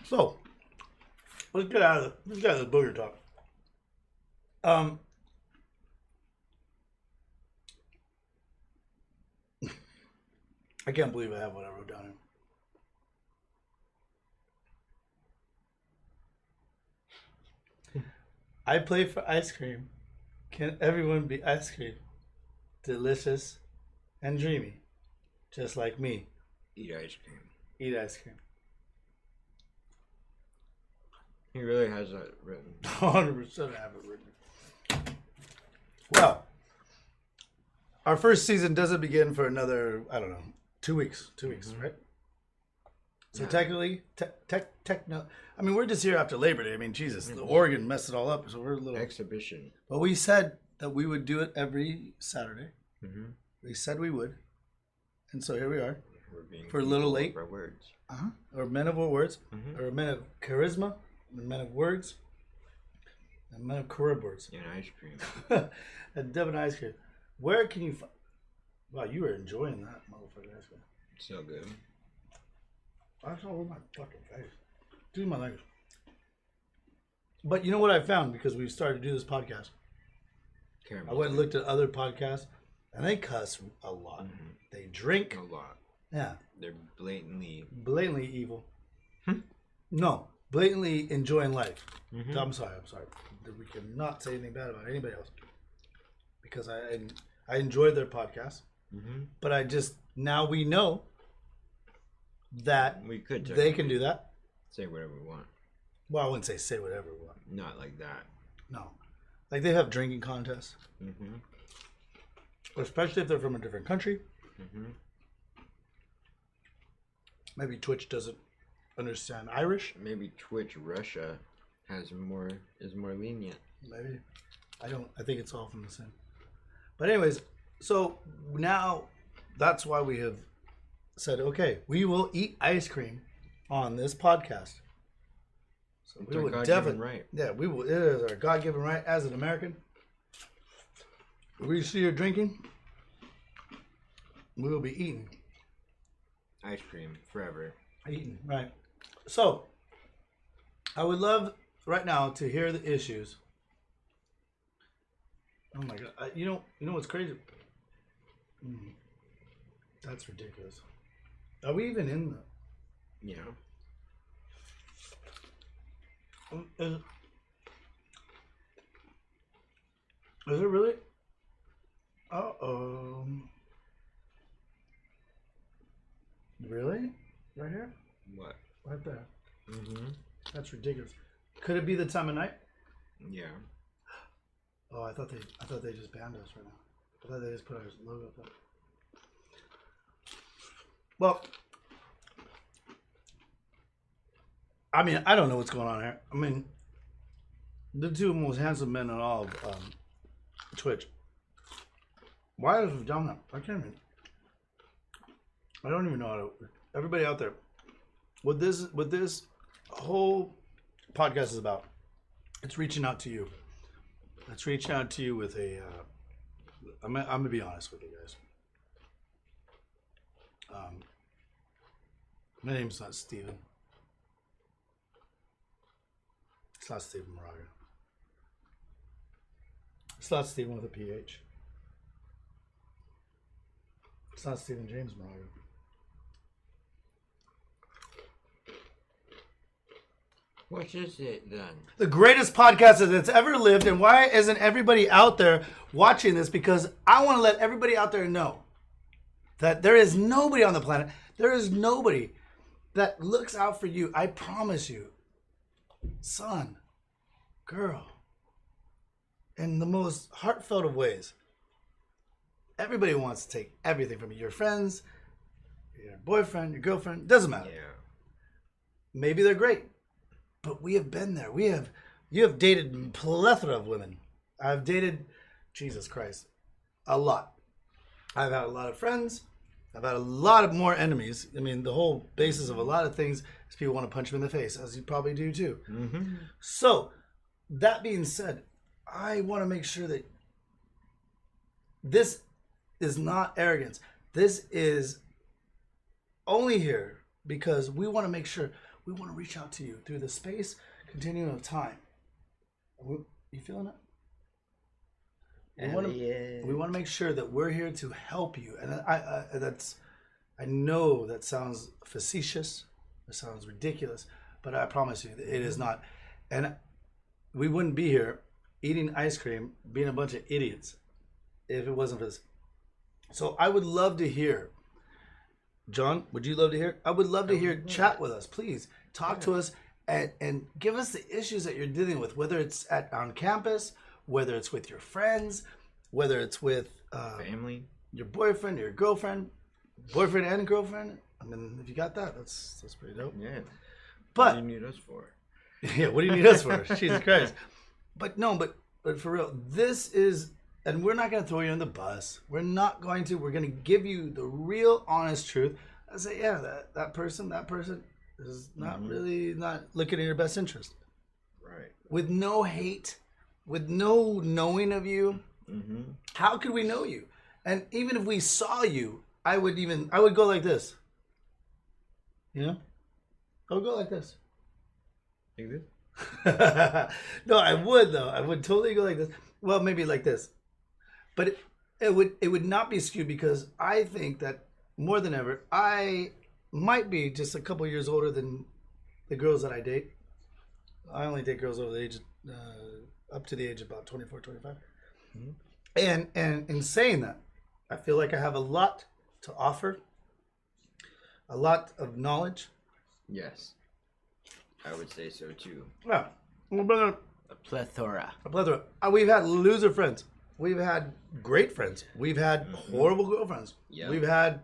So, let's get out of the booger talk. I can't believe I have what I wrote down here. I play for ice cream. Can everyone be ice cream? Delicious and dreamy. Just like me. Eat ice cream. Eat ice cream. He really has that written. 100% I have it written. Well, our first season doesn't begin for another, 2 weeks. 2 weeks, right? So technically, I mean, we're just here after Labor Day. I mean, Jesus, the Oregon messed it all up, so we're a little... Exhibition. But we said that we would do it every Saturday. Mm-hmm. We said we would. And so here we are. We're being For a little late. Our words. Or men of words. Mm-hmm. Or men of charisma. And men of words. And men of career words. And ice cream. And Devin ice cream. Where can you find... Wow, you were enjoying that motherfucking ice cream. So good. That's all over my fucking face. Do my language. But you know what I found? Because we've started to do this podcast. Caramel. I went and looked at other podcasts, and they cuss a lot. Mm-hmm. They drink. A lot. Yeah. They're blatantly Evil. No. Blatantly enjoying life. Mm-hmm. I'm sorry. We cannot say anything bad about anybody else. Because I enjoy their podcast. Mm-hmm. But I just... Now we know that we could they can do that. Say whatever we want. Well, I wouldn't say whatever we want. Not like that. No. Like they have drinking contests. Mm-hmm. Especially if they're from a different country. Mm-hmm. Maybe Twitch doesn't understand Irish. Maybe Twitch Russia is more lenient. Maybe. I think it's all from the same. But anyways, so now that's why we have said, okay, we will eat ice cream on this podcast. So It's we our will God-given definitely, right. yeah, we will. It is our God-given right as an American. If we see you drinking, we will be eating. Ice cream forever. Eating, right. So, I would love right now to hear the issues. Oh my God! You know what's crazy? That's ridiculous. Are we even in the? Yeah. Is it really? Really? Right here? What? Right there. Mm-hmm. That's ridiculous. Could it be the time of night? Yeah. Oh, I thought they just banned us right now. I thought they just put our logo up there. Well, I mean, I don't know what's going on here. I mean, the two most handsome men in all of Twitch. Why is it down there? I don't even know how to. Everybody out there, what this whole podcast is about, it's reaching out to you. It's reaching out to you with a. I'm gonna be honest with you guys. My name's not Steven. It's not Steven Moraga. It's not Steven with a PH. It's not Stephen James Moraga. What is it then? The greatest podcaster that's ever lived, and why isn't everybody out there watching this? Because I want to let everybody out there know that there is nobody on the planet, there is nobody that looks out for you. I promise you, son, girl, in the most heartfelt of ways. Everybody wants to take everything from you. Your friends, your boyfriend, your girlfriend, doesn't matter. Yeah. Maybe they're great, but we have been there. We have You have dated a plethora of women. I've dated, Jesus Christ, a lot. I've had a lot of friends. I've had a lot of more enemies. I mean, the whole basis of a lot of things is people want to punch me in the face, as you probably do too. Mm-hmm. So, that being said, I want to make sure that this is not arrogance. This is only here because we want to make sure, we want to reach out to you through the space continuum of time. You feeling it? We want to make sure that we're here to help you, and I know that sounds facetious, it sounds ridiculous, but I promise you that it is not. And we wouldn't be here eating ice cream, being a bunch of idiots, if it wasn't for this. So I would love to hear. John, would you love to hear? I would love to hear. Chat with us, please. Talk to us and give us the issues that you're dealing with, whether it's on campus, whether it's with your friends, whether it's with family, your boyfriend, your girlfriend, boyfriend and girlfriend. I mean, if you got that, that's pretty dope. Yeah. But what do you need us for? Yeah, what do you need us for? Jesus Christ. But no, but for real, this is, and we're not going to throw you on the bus. We're not going to. We're going to give you the real, honest truth. I say, yeah, that person is not really not looking in your best interest. Right. With no hate, with no knowing of you, how could we know you? And even if we saw you, I would go like this. You know? I would go like this. Like this? No, I would though. I would totally go like this. Well, maybe like this. But it would not be skewed because I think that more than ever, I might be just a couple years older than the girls that I date. I only date girls over the age of, up to the age of about 24, 25. And in saying that, I feel like I have a lot to offer, a lot of knowledge. Yes. I would say so too. Yeah. A plethora. We've had loser friends. We've had great friends. We've had horrible girlfriends. Yep. We've had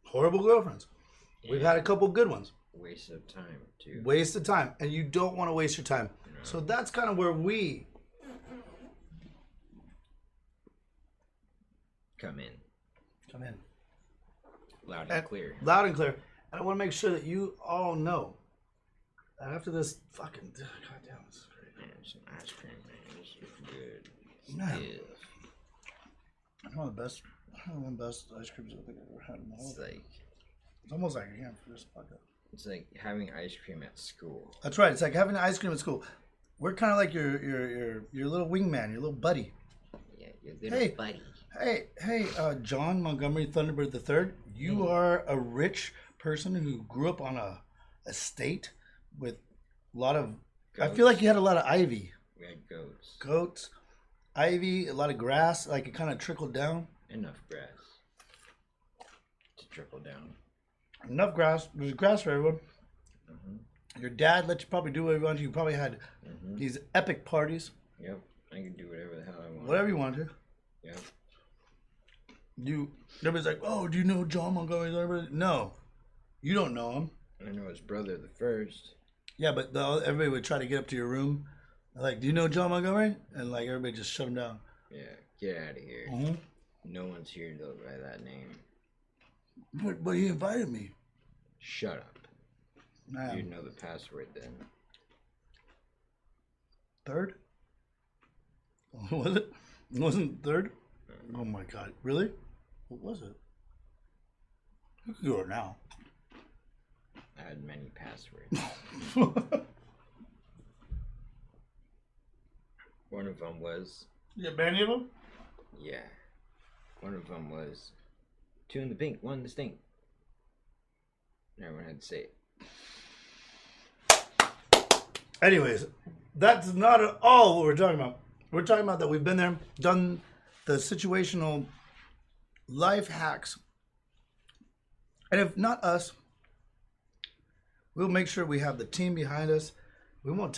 horrible girlfriends. We've had a couple good ones. Waste of time too. Waste of time. And you don't want to waste your time. No. So that's kind of where we come in. Loud and clear. Loud and clear. And I want to make sure that you all know that after this fucking goddamn, this is great. Man, some ice cream, man. This is good. Man. Yeah. One of the best ice creams I think I've ever had in my It's life. like It's almost like I can't for this podcast. it's like having ice cream at school. That's right. It's like having ice cream at school. We're kind of like your little wingman, your little buddy. Yeah, your little buddy. Hey, John Montgomery Thunderbird III. You are a rich person who grew up on a estate with a lot of. Goats. I feel like you had a lot of ivy. We had goats. Goats, ivy, a lot of grass. Like it kind of trickled down. Enough grass to trickle down. Enough grass. There's grass for everyone. Your dad let you probably do whatever you wanted. You probably had these epic parties. Yep, I can do whatever the hell I want. Whatever you want to. Yep. Everybody's like, oh, do you know John Montgomery? No, you don't know him. I know his brother, the first. Yeah, but everybody would try to get up to your room. Like, do you know John Montgomery? And like everybody just shut him down. Yeah, get out of here. No one's here to go by that name. But he invited me. Shut up. Man. You know the password then. Third? Was it? It wasn't third? Oh my God. Really? What was it? You can go there now. I had many passwords. One of them was... You got many of them? Yeah. One of them was 2 in the pink, 1 in the stink. Everyone had to say it. Anyways, that's not at all what we're talking about. We're talking about that we've been there, done the situational life hacks. And if not us, we'll make sure we have the team behind us. We won't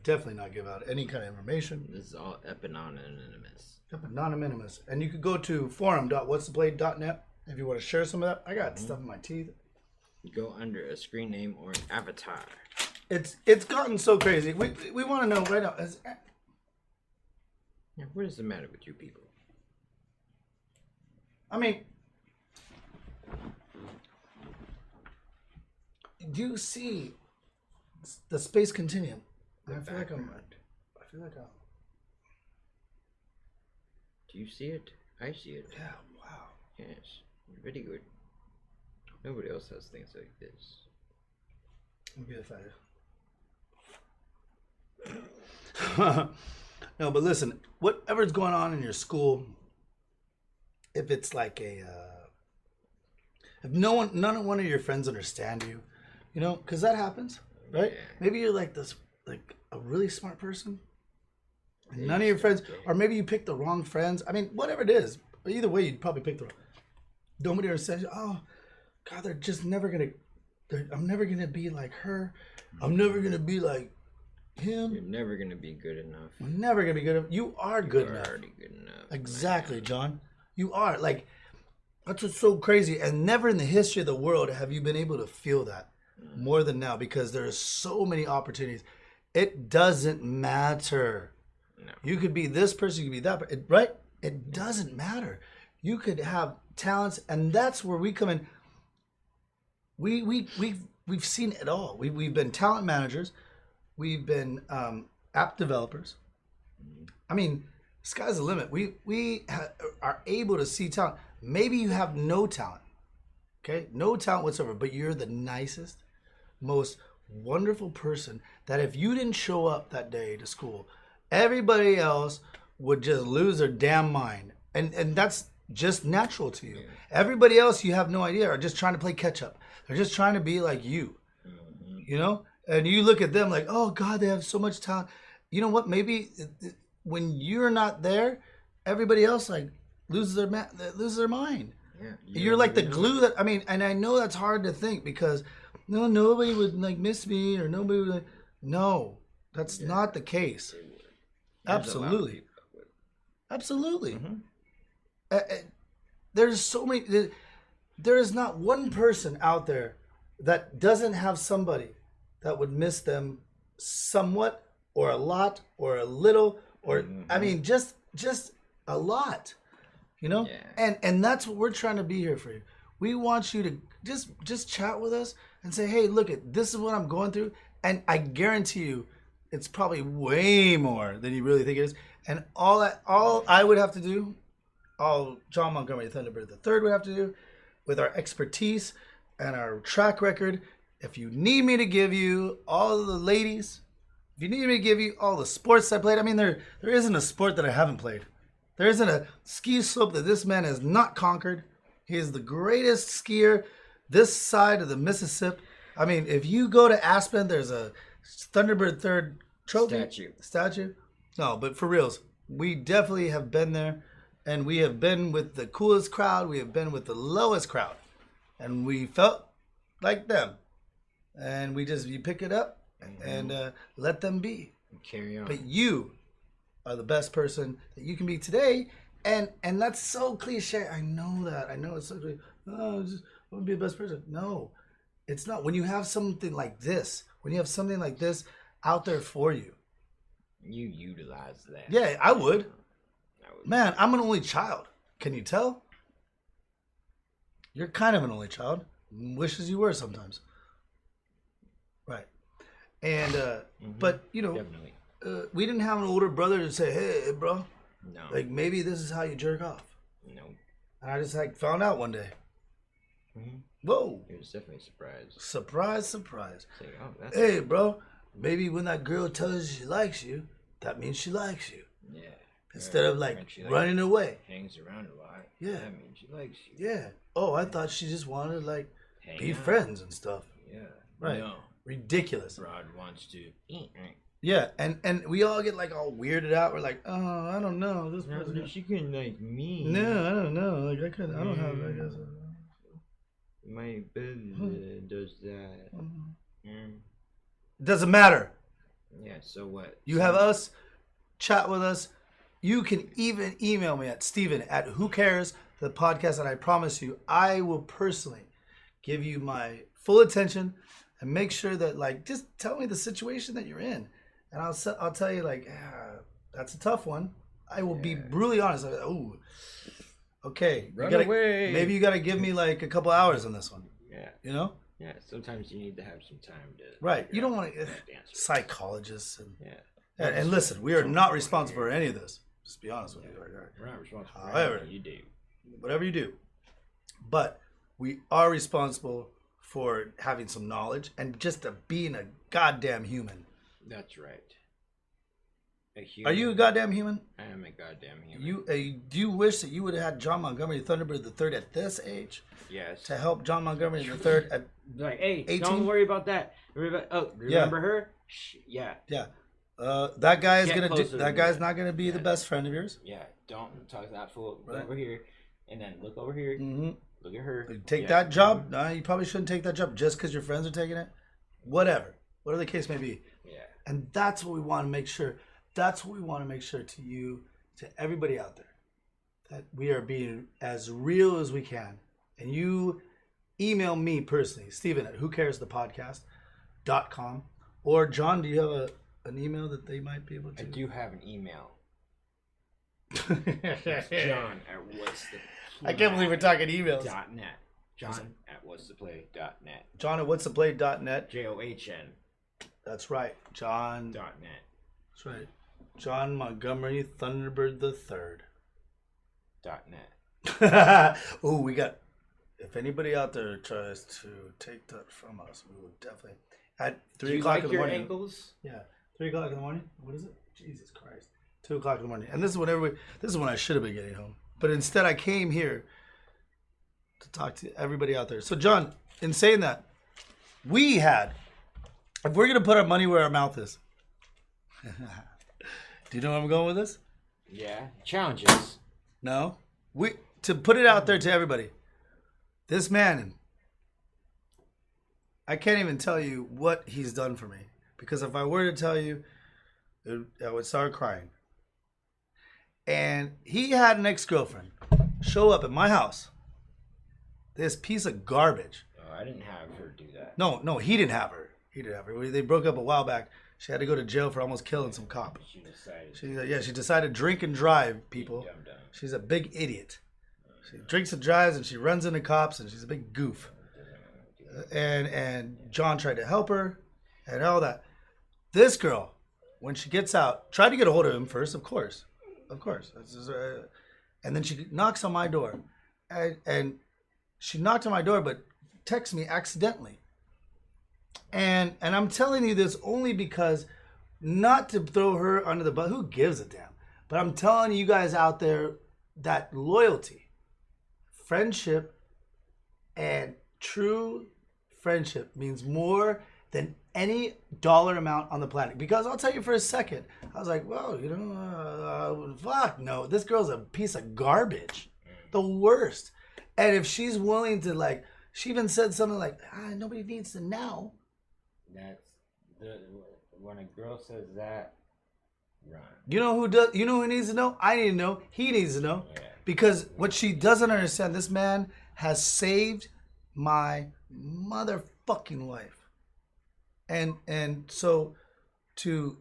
definitely not give out any kind of information. This is all anonymous. Anonymous. And you could go to forum.whatstheplay.net if you want to share some of that. I got stuff in my teeth. Go under a screen name or an avatar. It's gotten so crazy. We want to know right now. Yeah, what is the matter with you people? I mean, do you see the space continuum? I feel like I'm. Do you see it? I see it. Yeah. Wow. Yes. Very good. Nobody else has things like this. I'm good at it. No, but listen, whatever's going on in your school, if it's like if none of your friends understand you, because that happens, right? Yeah. Maybe you're like this, like a really smart person. And none of your friends, or maybe you picked the wrong friends. I mean, whatever it is, but either way, you'd probably pick the wrong. Nobody understands you. Oh, God, they're just never gonna. I'm never gonna be like her. I'm never gonna be like him. You're never gonna be good enough. I'm never gonna be good enough. You are good You're enough. already good enough. Exactly, John. You are. Like, that's what's so crazy. And never in the history of the world have you been able to feel that more than now, because there are so many opportunities. It doesn't matter. No. You could be this person, you could be that person, right? It doesn't matter. You could have talents, and that's where we come in. We've seen it all. We've been talent managers. We've been app developers. I mean, sky's the limit. We are able to see talent. Maybe you have no talent, okay? No talent whatsoever, but you're the nicest, most wonderful person that if you didn't show up that day to school, everybody else would just lose their damn mind. And that's just natural to you. Yeah. Everybody else, you have no idea, are just trying to play catch up. They're just trying to be like you, And you look at them like, oh, God, they have so much talent. You know what? Maybe when you're not there, everybody else like loses their mind. Yeah, you're like the glue that, I mean, and I know that's hard to think because nobody would like miss me or nobody would like, no, that's not the case. Absolutely. Absolutely. There's so many, there is not one person out there that doesn't have somebody that would miss them somewhat or a lot or a little or I mean just a lot, and that's what we're trying to be here for you. We want you to just chat with us and say, hey, look, this is what I'm going through, and I guarantee you it's probably way more than you really think it is. And all I would have to do, all John Montgomery Thunderbird III would have to do, with our expertise and our track record, if you need me to give you all the ladies, if you need me to give you all the sports I played, I mean, there isn't a sport that I haven't played. There isn't a ski slope that this man has not conquered. He is the greatest skier this side of the Mississippi. I mean, if you go to Aspen, there's a Thunderbird III trophy. Statue. No, but for reals, we definitely have been there. And we have been with the coolest crowd. We have been with the lowest crowd. And we felt like them. And you pick it up and let them be. And carry on. But you are the best person that you can be today. And that's so cliche. I know that. I know it's so cliche. Oh, I just want to be the best person. No, it's not. When you have something like this, out there for you. You utilize that. Yeah, I would. Man, I'm an only child. Can you tell? You're kind of an only child. Wishes you were sometimes. Right. And, but, Definitely. We didn't have an older brother to say, hey, bro. No. Like, maybe this is how you jerk off. No. And I just, found out one day. Mm-hmm. Whoa. It was definitely a surprise. Surprise. Like, oh, that's hey, bro. Maybe when that girl tells you she likes you, that means she likes you. Yeah. Instead of running away. Hangs around a lot. Yeah. That means she likes you. Yeah. Oh, I thought she just wanted to hang be out. Friends and stuff. Yeah. Right. No. Ridiculous. Broad wants to. Yeah, and we all get all weirded out. We're like, oh, I don't know. This person. She couldn't like me. No, I don't know. I couldn't. I don't have. I guess. My bed does that. It doesn't matter. Yeah. So what? You have us. Chat with us. You can even email me at Steven@whocares, the podcast, and I promise you, I will personally give you my full attention and make sure that like just tell me the situation that you're in, and I'll tell you like that's a tough one. I will be brutally honest. Like, oh, okay, Run away. Maybe you got to give me like a couple hours on this one. Yeah. You know. Yeah. Sometimes you need to have some time to. Right. You don't want to answer. psychologists and Yeah. and listen, we are not responsible for any of this. Just be honest with you. We're not responsible for However, anything you do. Whatever you do, but we are responsible for having some knowledge and just being a goddamn human. That's right. Are you a goddamn human? I am a goddamn human. Do you wish that you would have had John Montgomery Thunderbird III at this age? Yes. To help John Montgomery III at like, hey, 18? Don't worry about that. Remember her? Yeah. Yeah. That guy is Get gonna do. closer That to guy's me. not gonna be the best friend of yours. Yeah. Don't talk to that fool. Go Right. over here, and then look over here. Mm-hmm. Look at her. Take that job? No, you probably shouldn't take that job just because your friends are taking it. Whatever the case may be. Yeah. And that's what we want to make sure. That's what we want to make sure to you, to everybody out there, that we are being as real as we can. And you email me personally, Steven at whocaresthepodcast.com. Or John, do you have an email that they might be able to? I do have an email. It's John at what's the I can't believe we're talking emails. .net. John at what's the play.net. John at what'stheplay.net. JOHN. That's right. John. .net. That's right. John Montgomery Thunderbird III. .net. Oh, we got. If anybody out there tries to take that from us, we will definitely at 3 o'clock in the morning. Ankles? Yeah, 3 o'clock in the morning. What is it? Jesus Christ! 2 o'clock in the morning, and this is when This is when I should have been getting home, but instead I came here to talk to everybody out there. So, John, in saying that, if we're gonna put our money where our mouth is, do you know where I'm going with this? Yeah. Challenges. No, to put it out there to everybody. This man, I can't even tell you what he's done for me, because if I were to tell you, I would start crying. And he had an ex-girlfriend show up at my house. This piece of garbage. Oh, I didn't have her do that. No, he didn't have her. They broke up a while back. She had to go to jail for almost killing some cop. She decided. She decided to drink and drive, people. Dumb. She's a big idiot. She drinks and drives, and she runs into cops, and she's a big goof. And John tried to help her, and all that. This girl, when she gets out, tried to get a hold of him first, of course. And then she knocks on my door, and she knocked on my door, but texted me accidentally. And I'm telling you this only because, not to throw her under the bus. Who gives a damn? But I'm telling you guys out there that loyalty, friendship, and true friendship means more than any dollar amount on the planet. Because I'll tell you for a second, I was like, well, fuck no, this girl's a piece of garbage, the worst. And if she's willing to she even said something like, nobody needs to know. That's when a girl says that, run. You know who does? You know who needs to know? I need to know. He needs to know. Yeah. Because what she doesn't understand, this man has saved my motherfucking life. And so to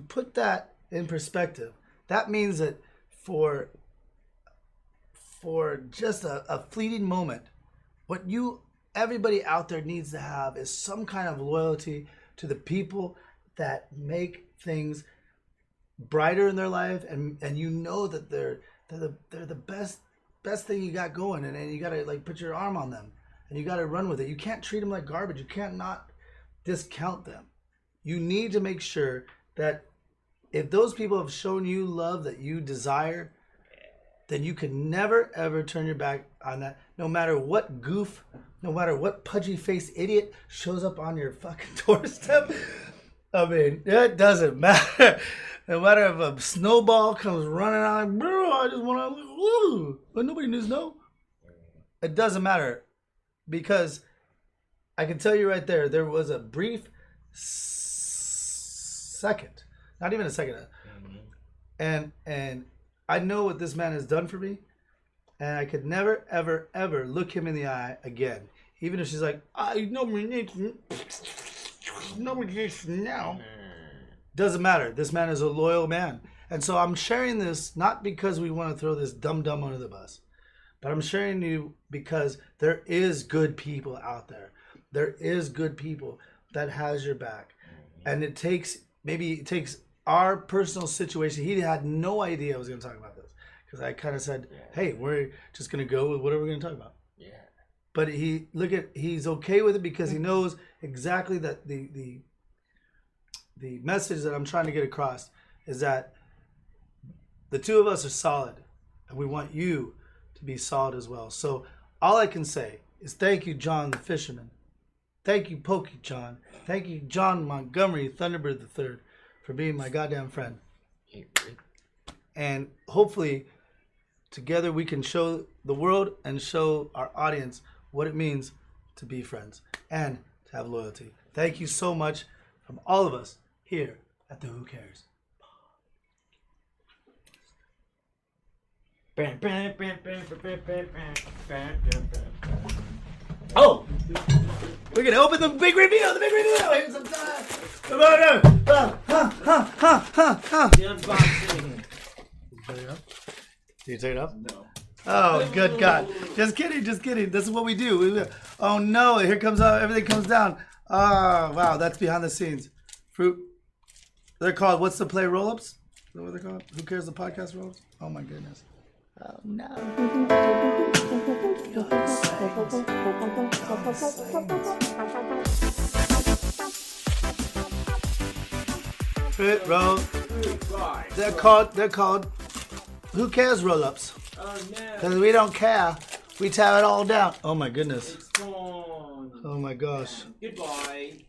put that in perspective, that means that for just a fleeting moment, what everybody out there needs to have is some kind of loyalty to the people that make things brighter in their life, and you know that they're the best thing you got going, and you gotta put your arm on them, and you gotta run with it. You can't treat them like garbage. You can't not discount them. You need to make sure that if those people have shown you love that you desire, then you can never ever turn your back on that. No matter what goof, no matter what pudgy-faced idiot shows up on your fucking doorstep. I mean, it doesn't matter. No matter if a snowball comes running out, bro, I just want to, woo, but nobody needs to know. It doesn't matter, because I can tell you right there was a brief second, not even a second, and I know what this man has done for me, and I could never, ever, ever look him in the eye again. even if she's like, nobody needs now. Doesn't matter. This man is a loyal man. And so I'm sharing this not because we want to throw this dumb under the bus, but I'm sharing you because there is good people out there. There is good people that has your back. And it takes our personal situation. He had no idea I was going to talk about this because I kind of said, hey, we're just going to go with whatever we're going to talk about. Yeah. But he's okay with it because he knows exactly that the message that I'm trying to get across is that the two of us are solid and we want you to be solid as well. So all I can say is thank you, John the Fisherman. Thank you, Pokey John. Thank you, John Montgomery Thunderbird III, for being my goddamn friend. And hopefully together we can show the world and show our audience what it means to be friends and to have loyalty. Thank you so much from all of us here at the Who Cares. Oh, we're gonna open the big reveal. The big reveal. Here's some time. The unboxing. Do you take it off? No. Oh, good God! Just kidding. This is what we do. Oh no! Here comes everything comes down. Oh wow! That's behind the scenes. Fruit. They're called. What's the play roll-ups? Is that what they're called? Who Cares the podcast roll-ups? Oh my goodness. Oh no. Fruit roll. They're called Who Cares roll-ups. Oh no. Because we don't care. We tear it all down. Oh my goodness. It's gone. Oh my gosh. Goodbye.